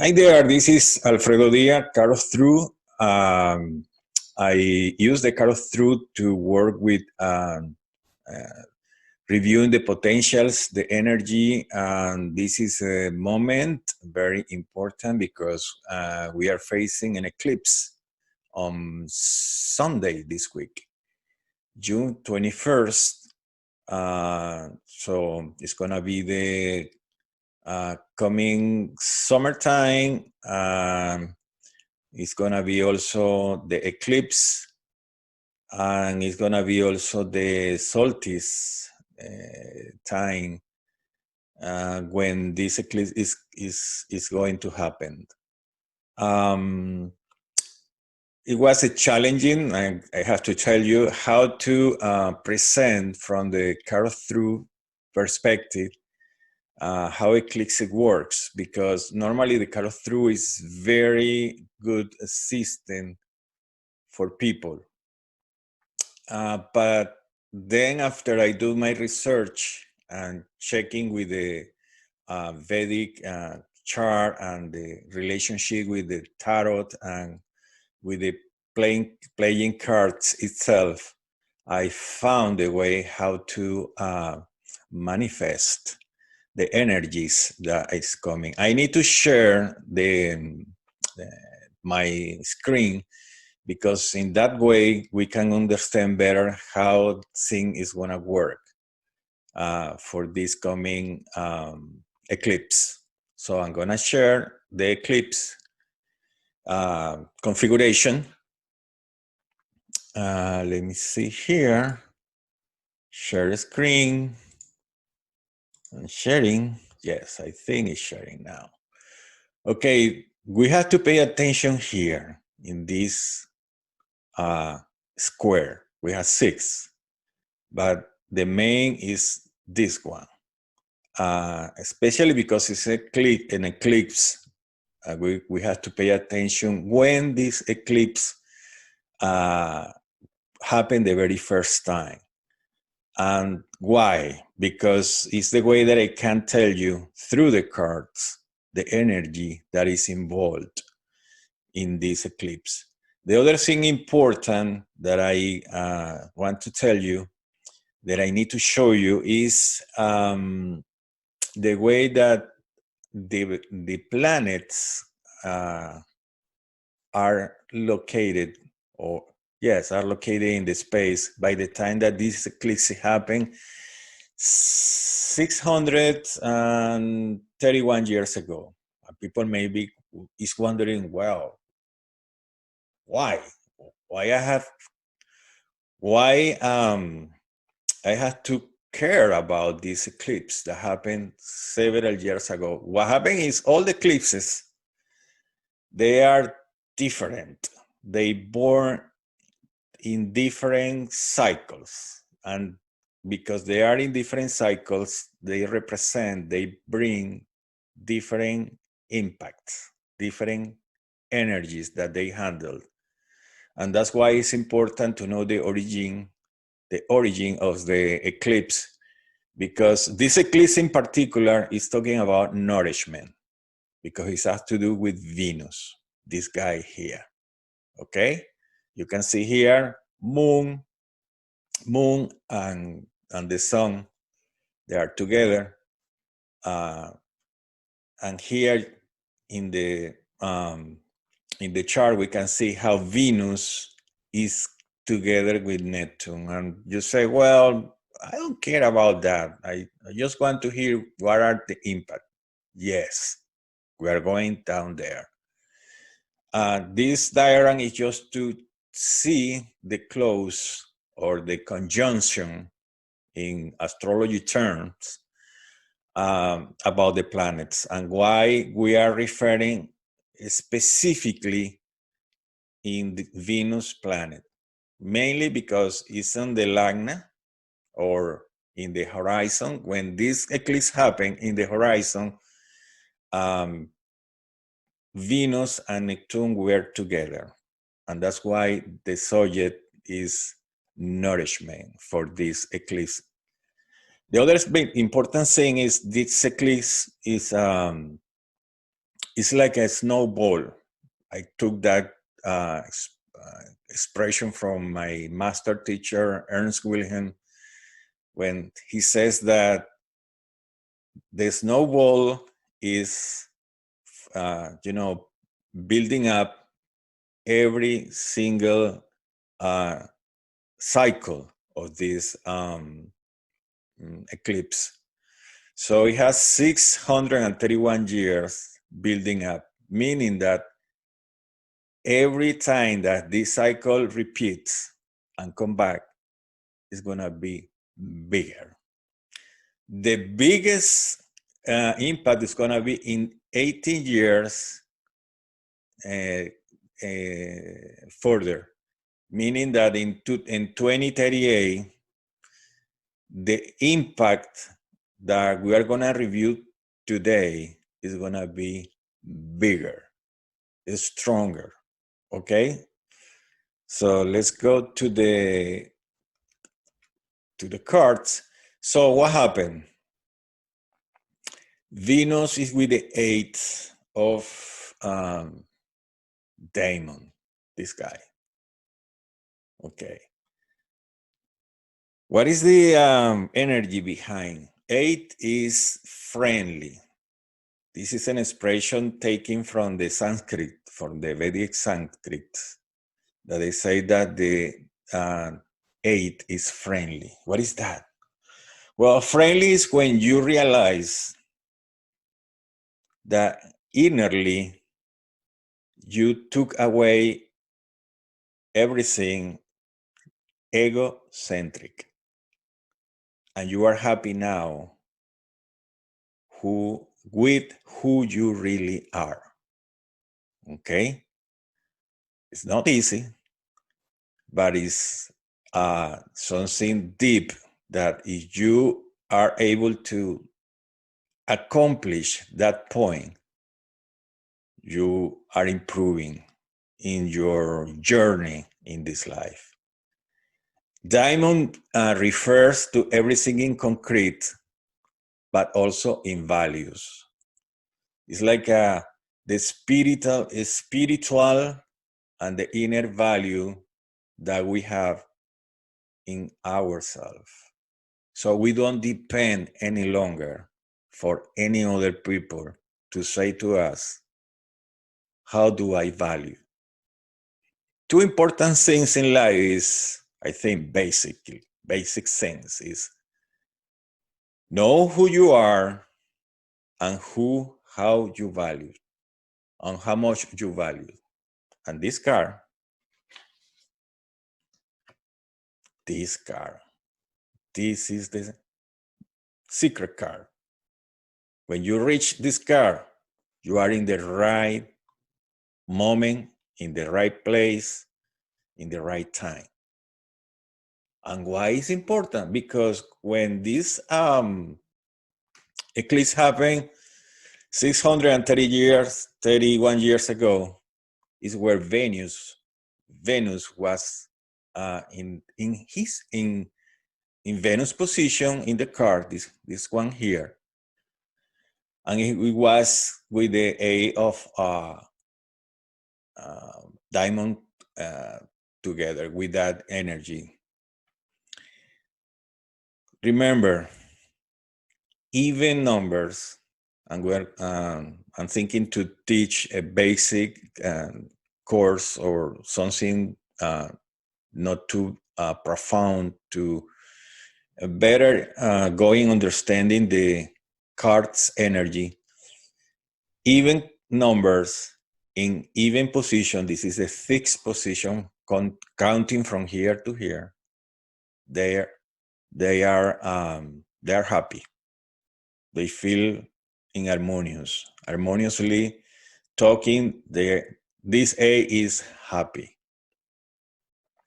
Hi there, this is Alfredo Diaz, Carol Through. I use the Carol Through to work with reviewing the potentials, the energy, and this is a moment very important because we are facing an eclipse on Sunday this week, June 21st. So it's gonna be the coming summertime. It's gonna be also the eclipse, and it's gonna be also the solstice time when this eclipse is going to happen. It was a challenging, I have to tell you, how to present from the Carol Through perspective how Eclipse works, because normally the Carol Through is very good system for people. But then after I do my research and checking with the Vedic chart and the relationship with the tarot and with the playing cards itself, I found a way how to manifest the energies that is coming. I need to share my screen, because in that way we can understand better how thing is gonna work for this coming eclipse. So I'm gonna share the eclipse configuration. Let me see here. Share the screen. And sharing. Yes, I think it's sharing now. Okay, we have to pay attention here in this square. We have 6, but the main is this one, especially because it's an eclipse. We have to pay attention when this eclipse happened the very first time. And why? Because it's the way that I can tell you through the cards the energy that is involved in this eclipse. The other thing important that I want to tell you, that I need to show you, is the way that the planets are located, or yes, are located in the space by the time that this eclipse happened 631 years ago. People maybe is wondering, well, why I have to care about this eclipse that happened several years ago. What happened is all the eclipses, they are different. They born in different cycles, and because they are in different cycles, they bring different impacts, different energies that they handle. And that's why it's important to know the origin of the eclipse, because this eclipse in particular is talking about nourishment, because it has to do with Venus, this guy here. Okay, you can see here moon and the sun, they are together, and here in the chart we can see how Venus is together with Neptune. And you say, well, I don't care about that. I just want to hear what are the impact. Yes, we are going down there. This diagram is just to see the close or the conjunction in astrology terms about the planets, and why we are referring specifically in the Venus planet, mainly because it's on the Lagna, or in the horizon. When this eclipse happened in the horizon, Venus and Neptune were together, and that's why the subject is nourishment for this eclipse. The other big important thing is this eclipse is it's like a snowball. I took that expression from my master teacher, Ernst Wilhelm, when he says that the snowball is, building up every single cycle of this eclipse. So it has 631 years building up, meaning that every time that this cycle repeats and come back, it's going to be bigger. The biggest impact is going to be in 18 years further, meaning that in 2038, the impact that we are going to review today is going to be bigger, is stronger. Okay, so let's go to the cards. So what happened? Venus is with the 8th of Daemon, this guy. Okay. What is the energy behind? 8 is friendly. This is an expression taken from the Sanskrit, from the Vedic Sanskrit, that they say that the 8 is friendly. What is that? Well, friendly is when you realize that innerly you took away everything egocentric, and you are happy now with who you really are. Okay? It's not easy, but it's something deep that if you are able to accomplish that point, you are improving in your journey in this life. Diamond refers to everything in concrete, but also in values. It's like the spiritual and the inner value that we have in ourselves. So we don't depend any longer for any other people to say to us, how do I value? Two important things in life is, I think, basic things is know who you are and how you value, and how much you value. And this card, this is the secret card. When you reach this card, you are in the right moment, in the right place, in the right time. And why is important? Because when this eclipse happened 31 years ago, is where Venus was in Venus position in the card, this one here, and it was with the A of Diamond together with that energy. Remember, even numbers, and I'm thinking to teach a basic course or something not too profound, to better going understanding the card's energy. Even numbers in even position, this is a fixed position, counting from here to here, they are happy. They feel harmoniously talking. This A is happy.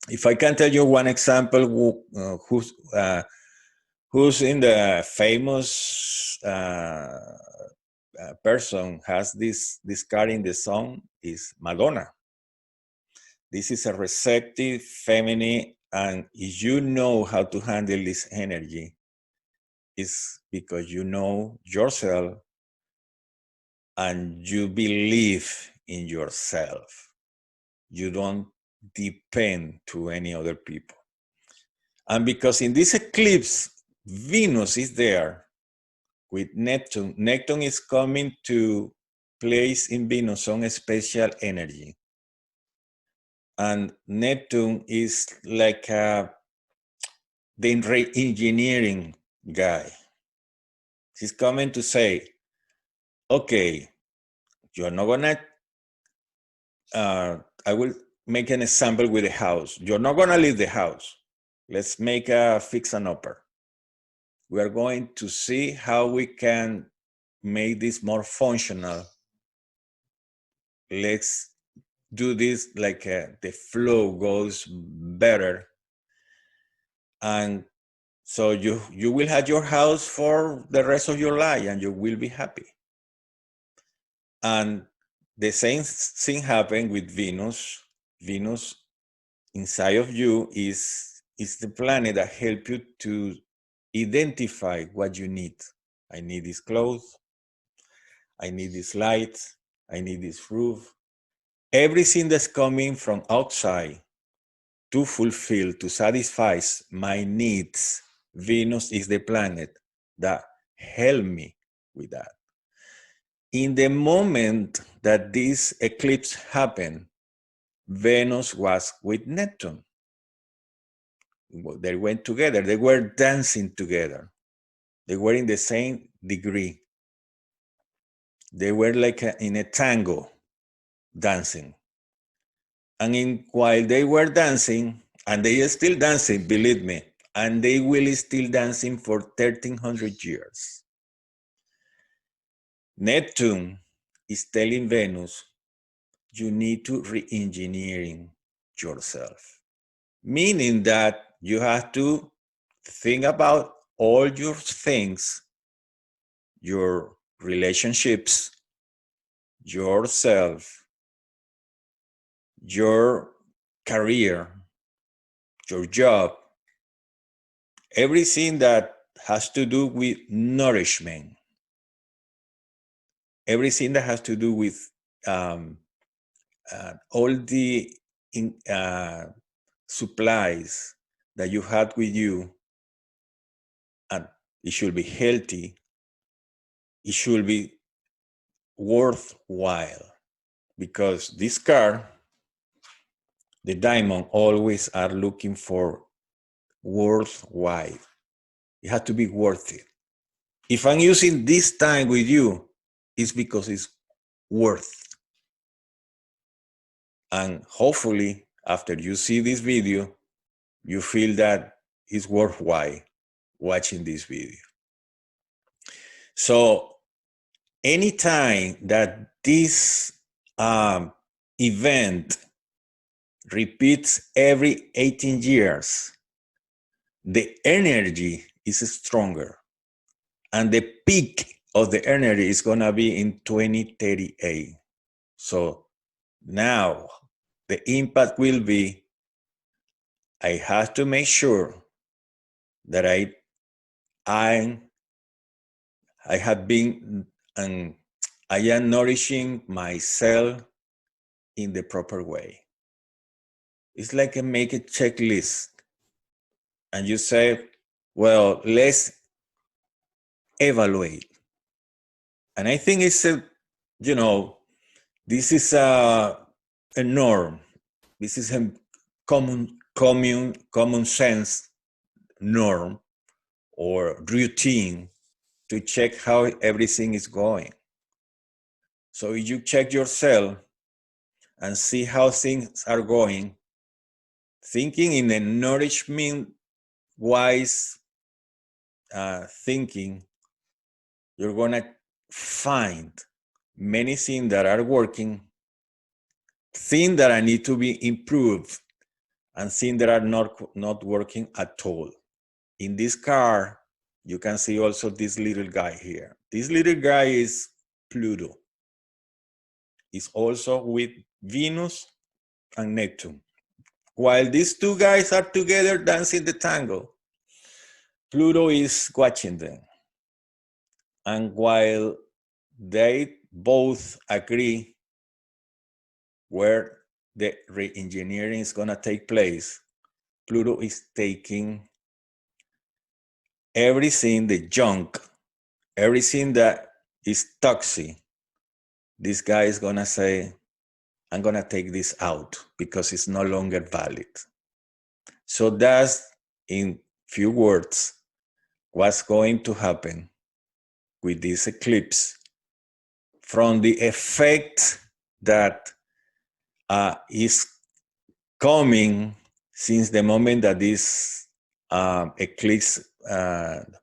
If I can tell you one example, who's in the famous person has this card in the song is Madonna. This is a receptive, feminine, and if you know how to handle this energy, it's because you know yourself and you believe in yourself. You don't depend to any other people. And because in this eclipse, Venus is there with Neptune. Neptune is coming to place in Venus some special energy. And Neptune is like the re-engineering guy. He's coming to say, okay, you're not gonna, I will make an example with a house. You're not gonna leave the house. Let's make a fix and upper. We are going to see how we can make this more functional. Let's do this like the flow goes better. And so you will have your house for the rest of your life and you will be happy. And the same thing happened with Venus. Venus inside of you is the planet that helps you to identify what you need. I need this clothes. I need this light. I need this roof. Everything that's coming from outside to fulfill, to satisfy my needs, Venus is the planet that help me with that. In the moment that this eclipse happened, Venus was with Neptune. They went together. They were dancing together. They were in the same degree. They were like in a tango dancing. And while they were dancing, and they are still dancing, believe me, and they will still dancing for 1,300 years. Neptune is telling Venus, you need to re-engineering yourself. Meaning that you have to think about all your things, your relationships, yourself, your career, your job, everything that has to do with nourishment, everything that has to do with all the supplies that you had with you, and it should be healthy, it should be worthwhile, because this card, the diamond, always are looking for worthwhile. It has to be worth it. If I'm using this time with you, it's because it's worth. And hopefully, after you see this video, you feel that it's worthwhile watching this video. So anytime that this event repeats every 18 years, the energy is stronger. And the peak of the energy is going to be in 2038. So now the impact will be, I have to make sure that I have been, and I am nourishing myself in the proper way. It's like make a checklist. And you say, well, let's evaluate. And I think it's this is a norm. This is a common sense norm or routine to check how everything is going. So you check yourself and see how things are going, thinking in a nourishment-wise thinking, you're going to find many things that are working, things that need to be improved, and things that are not working at all. In this card, you can see also this little guy here. This little guy is Pluto. It's also with Venus and Neptune. While these two guys are together dancing the tango, Pluto is watching them. And while they both agree where the re-engineering is going to take place, Pluto is taking everything, the junk, everything that is toxic. This guy is going to say, I'm going to take this out because it's no longer valid. So that's, in few words, what's going to happen with this eclipse from the effect that is coming since the moment that this eclipse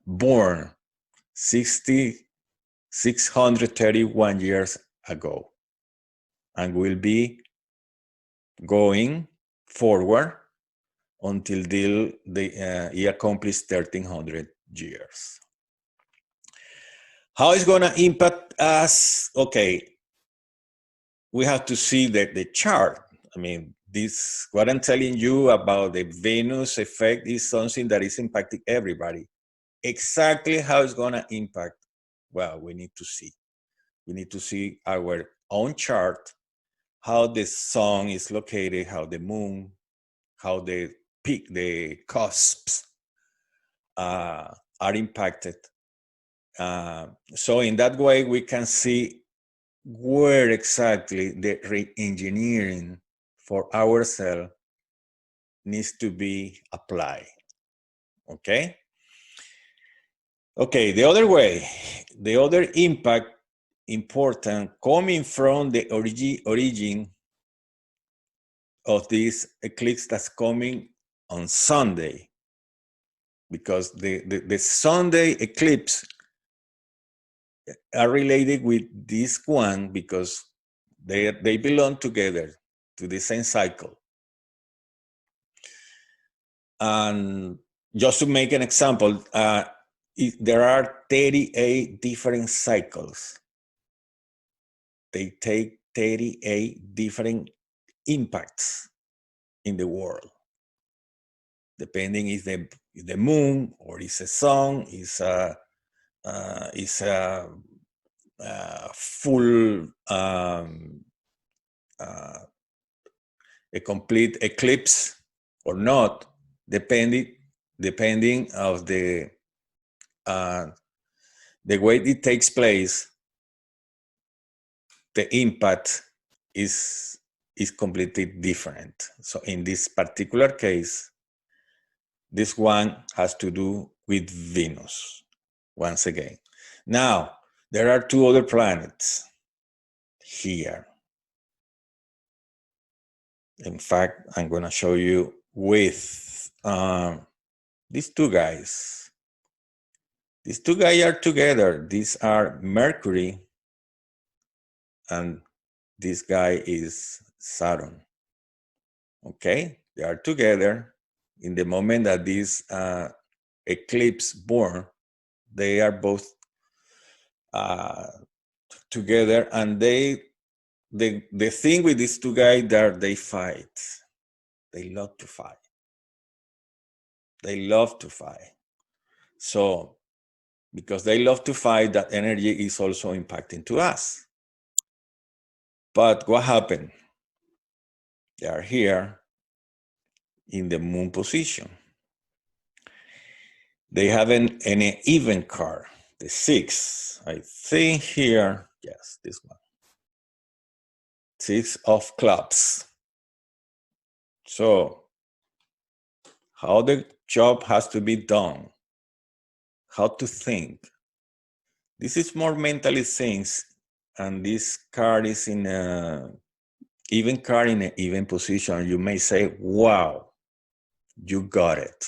born 631 years ago, and will be going forward until he accomplished 1300 years. How it's going to impact us? Okay, we have to see the chart. I mean, what I'm telling you about the Venus effect is something that is impacting everybody. Exactly how it's going to impact, well, we need to see. We need to see our own chart, how the sun is located, how the moon, how the peak, the cusps are impacted. So in that way, we can see where exactly the re-engineering for ourselves needs to be applied. Okay? Okay, the other way, the other impact important coming from the origin of this eclipse that's coming on Sunday, because the Sunday eclipse are related with this one because they belong together to the same cycle. And just to make an example, there are 38 different cycles. They take 38 different impacts in the world, depending if the moon or is a sun, is a full a complete eclipse or not, depending of the way it takes place, the impact is completely different. So in this particular case, this one has to do with Venus, once again. Now, there are two other planets here. In fact, I'm going to show you with these two guys. These two guys are together. These are Mercury, and this guy is Saturn. Okay, they are together. In the moment that this eclipse born, they are both together, and the thing with these two guys that they fight. They love to fight. They love to fight. So, because they love to fight, that energy is also impacting to us. But what happened? They are here in the moon position. They have an even card, the 6. I think here, yes, this one. 6 of clubs. So, how the job has to be done, how to think. This is more mentally things, and this card is in a even card in an even position. You may say, wow, you got it.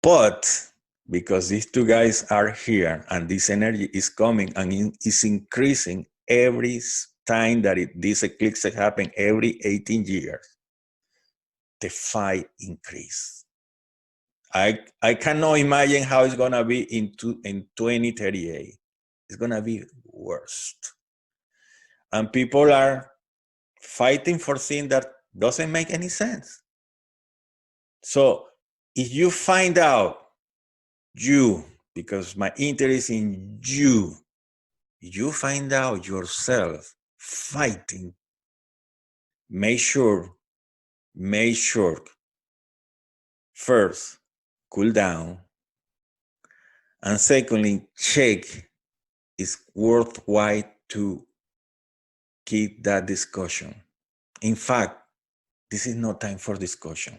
But because these two guys are here and this energy is coming and is increasing every time that this eclipse happens, every 18 years, the fight increase. I cannot imagine how it's going to be in 2038. It's going to be worst. And people are fighting for things that doesn't make any sense. So if you find out because my interest in you you find out yourself fighting, make sure, first, cool down, and secondly, check it's worthwhile to keep that discussion. In fact, this is not time for discussion.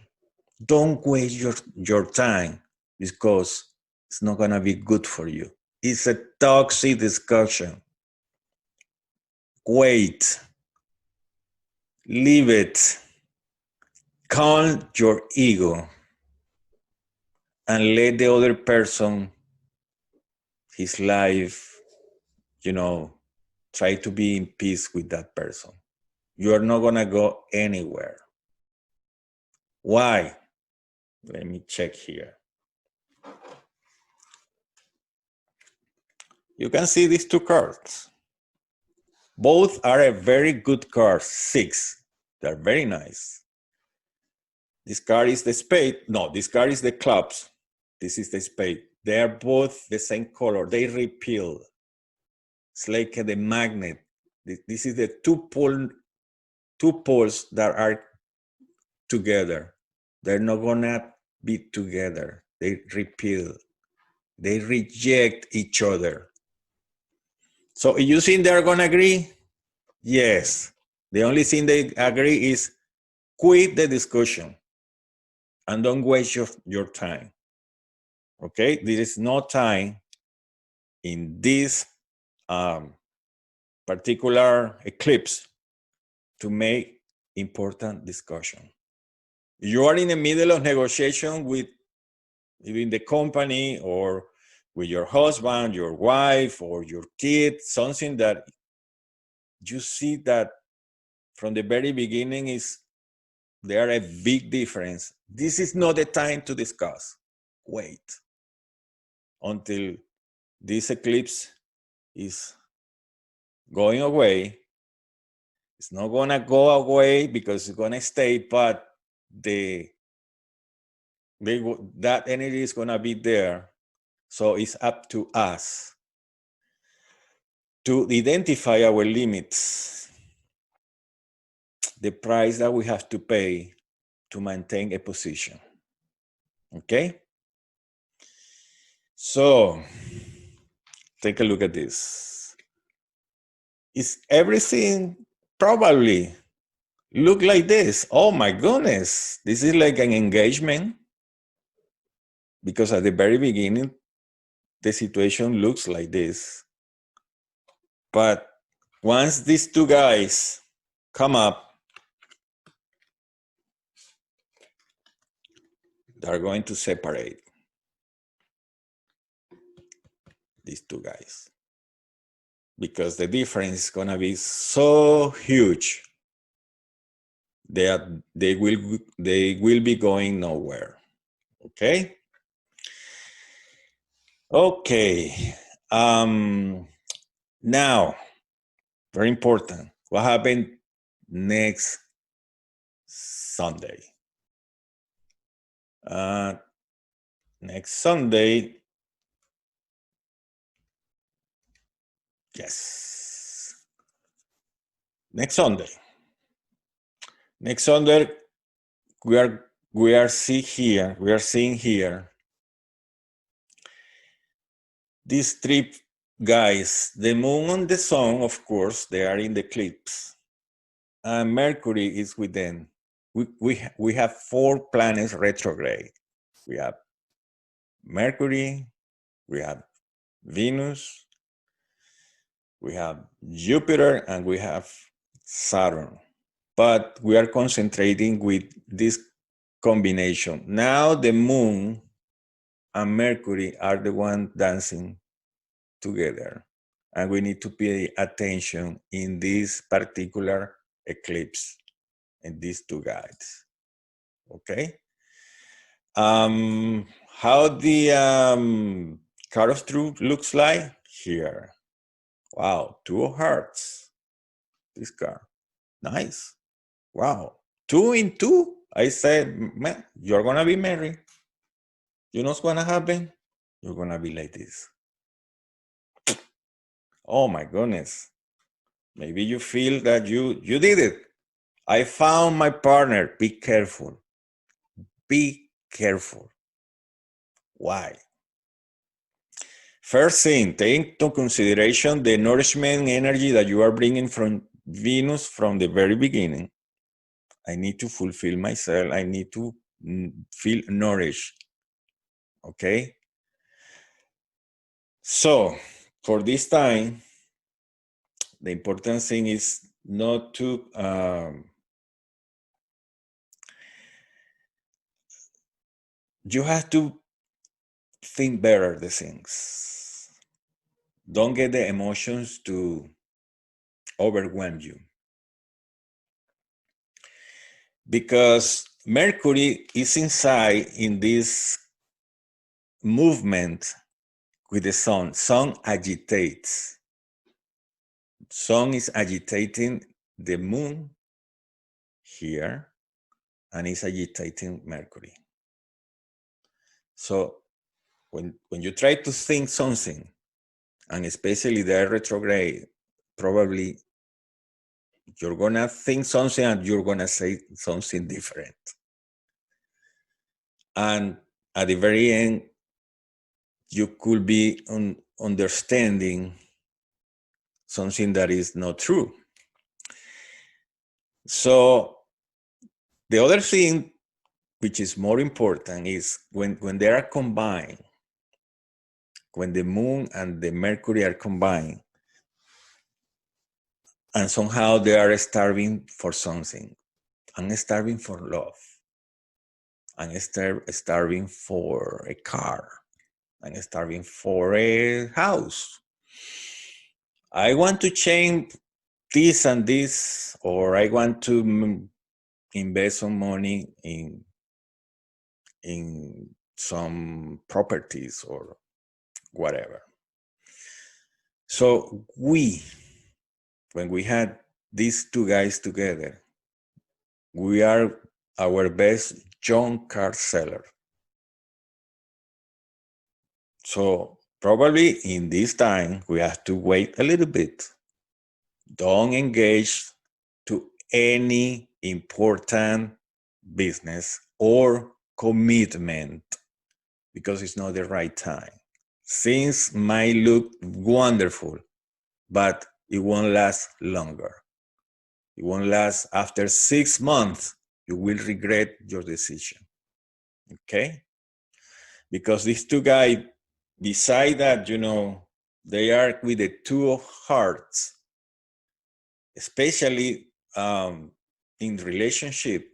Don't waste your time because it's not going to be good for you. It's a toxic discussion. Wait. Leave it. Calm your ego and let the other person, his life, try to be in peace with that person. You are not going to go anywhere. Why? Let me check here. You can see these two cards. Both are a very good card, 6. They're very nice. This card is the spade. No, this card is the clubs. This is the spade. They are both the same color. They repel. It's like the magnet. This is the two poles that are together. They're not gonna be together. They repel. They reject each other. So you think they're gonna agree? Yes. The only thing they agree is quit the discussion and don't waste your time. Okay? There is no time in this particular eclipse to make important discussion. You are in the middle of negotiation with even the company or with your husband, your wife, or your kid, something that you see that from the very beginning is there a big difference. This is not the time to discuss. Wait until this eclipse is going away. It's not gonna go away because it's gonna stay, but that energy is gonna be there. So it's up to us to identify our limits, the price that we have to pay to maintain a position. Okay? So take a look at this. Is everything probably look like this? Oh my goodness, this is like an engagement. Because at the very beginning, the situation looks like this. But once these two guys come up, they're going to separate these two guys. Because the difference is going to be so huge that they will be going nowhere. Okay? Okay. Now, very important. What happened next Sunday? Next Sunday, yes. Next Sunday, we are seeing here these three guys. The moon and the sun, of course, they are in the eclipse, and Mercury is with them. We have 4 planets retrograde. We have Mercury, we have Venus, we have Jupiter, and we have Saturn. But we are concentrating with this combination. Now the moon and Mercury are the ones dancing together. And we need to pay attention in this particular eclipse and these two guides. Okay? How the card of truth looks like here. Wow, 2 of hearts. This card. Nice. Wow. 2 in 2. I said, man, you're going to be married. You know what's going to happen? You're going to be like this. Oh my goodness. Maybe you feel that you did it. I found my partner. Be careful. Be careful. Why? First thing, take into consideration the nourishment energy that you are bringing from Venus from the very beginning. I need to fulfill myself. I need to feel nourished. Okay? So, for this time, the important thing is not to you have to think better the things. Don't get the emotions to overwhelm you. Because Mercury is inside in this movement with the sun. Sun agitates. Sun is agitating the moon here and is agitating Mercury. So when you try to think something, and especially the retrograde, probably you're gonna think something and you're gonna say something different. And at the very end, you could be understanding something that is not true. So the other thing, which is more important, is when they are combined, when the moon and the Mercury are combined, and somehow they are starving for something. I'm starving for love. I'm starving for a car. I'm starving for a house. I want to change this and this, or I want to invest some money in some properties or whatever. So when we had these two guys together, we are our best junk car seller. So probably in this time, we have to wait a little bit. Don't engage to any important business or commitment because it's not the right time. Things might look wonderful, but it won't last longer. It won't last. After 6 months, you will regret your decision. Okay? Because these two guys, beside that, they are with the two of hearts, especially in relationship.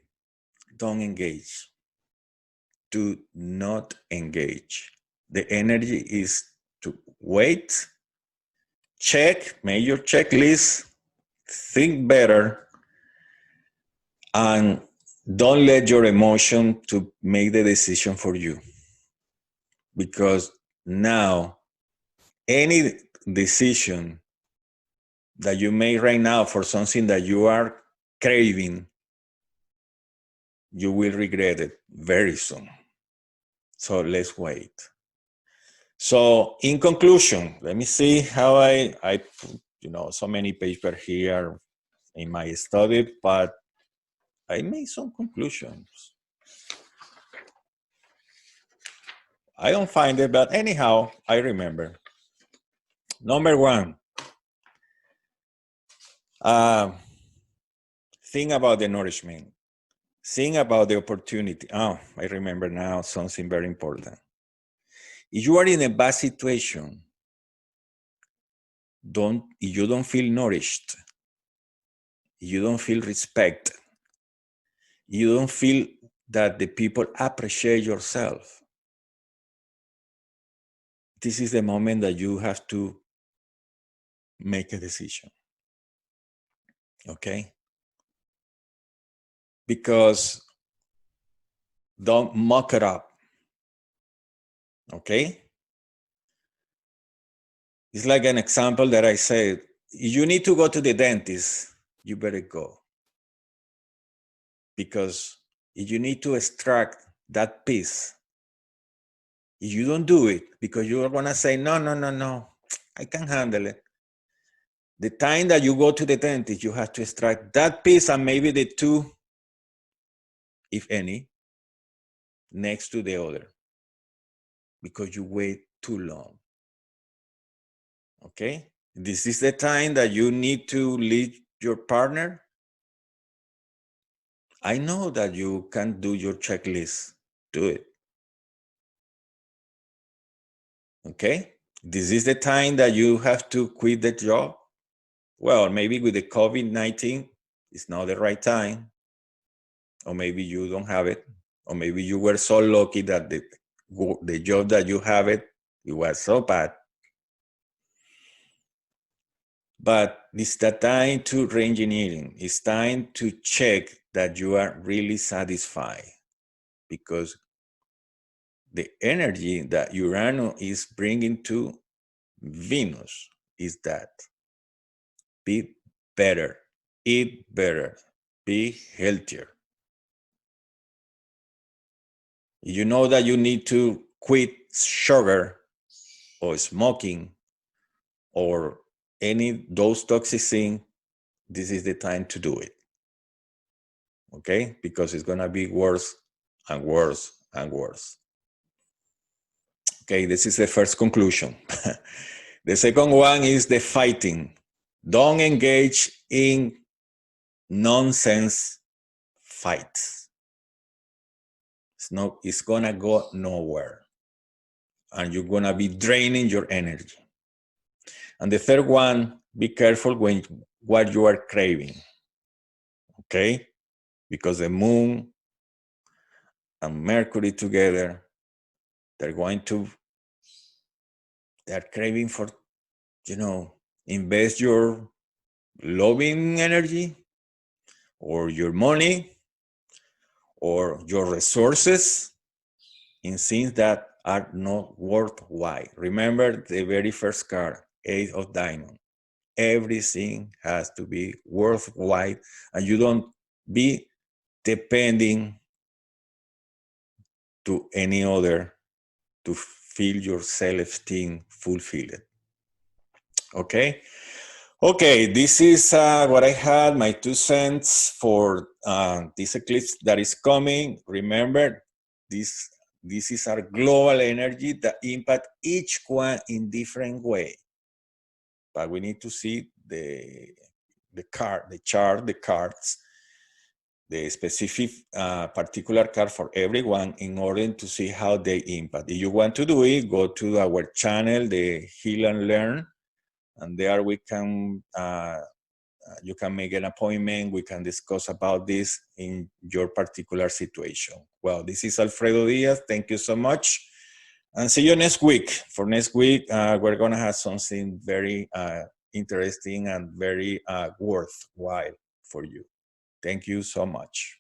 Don't engage. Do not engage. The energy is to wait, check, make your checklist, think better, and don't let your emotion to make the decision for you. Because now, any decision that you make right now for something that you are craving, you will regret it very soon. So let's wait. So in conclusion, let me see how I put, so many papers here in my study, but I made some conclusions. I don't find it, but anyhow, I remember. Number one, think about the nourishment. Think about the opportunity. Oh, I remember now something very important. If you are in a bad situation, if you don't feel nourished, you don't feel respect, you don't feel that the people appreciate yourself, this is the moment that you have to make a decision. Okay? Because don't muck it up. Okay? It's like an example that I said, you need to go to the dentist, you better go. Because if you need to extract that piece, if you don't do it, because you're going to say, no, I can handle it. The time that you go to the dentist, you have to extract that piece and maybe the two, if any, next to the other, because you wait too long. Okay? This is the time that you need to lead your partner. I know that you can do your checklist. Do it. Okay? This is the time that you have to quit the job. Well, maybe with the COVID-19, it's not the right time. Or maybe you don't have it. Or maybe you were so lucky that the job that you have it was so bad. But it's the time to re-engineering. It's time to check that you are really satisfied, because the energy that Uranus is bringing to Venus is that be better, eat better, be healthier. You know that you need to quit sugar or smoking or any those toxic things. This is the time to do it. Okay? Because it's gonna be worse and worse and worse. Okay, this is the first conclusion. The second one is the fighting. Don't engage in nonsense fights. It's gonna go nowhere. And you're gonna be draining your energy. And the third one, be careful when what you are craving. Okay? Because the moon and Mercury together, they're craving for, invest your loving energy or your money or your resources in things that are not worthwhile. Remember the very first card, Eight of Diamonds. Everything has to be worthwhile, and you don't be depending to any other to feel your self-esteem fulfilled. Okay? Okay, this is what I had, my 2 cents for this eclipse that is coming. Remember, this is our global energy that impact each one in different way. But we need to see the chart, the cards, the specific particular card for everyone in order to see how they impact. If you want to do it, go to our channel, the Healnlearn, and there we can you can make an appointment. We can discuss about this in your particular situation. Well, this is Alfredo Diaz. Thank you so much. And see you next week. For next week, we're going to have something very interesting and very worthwhile for you. Thank you so much.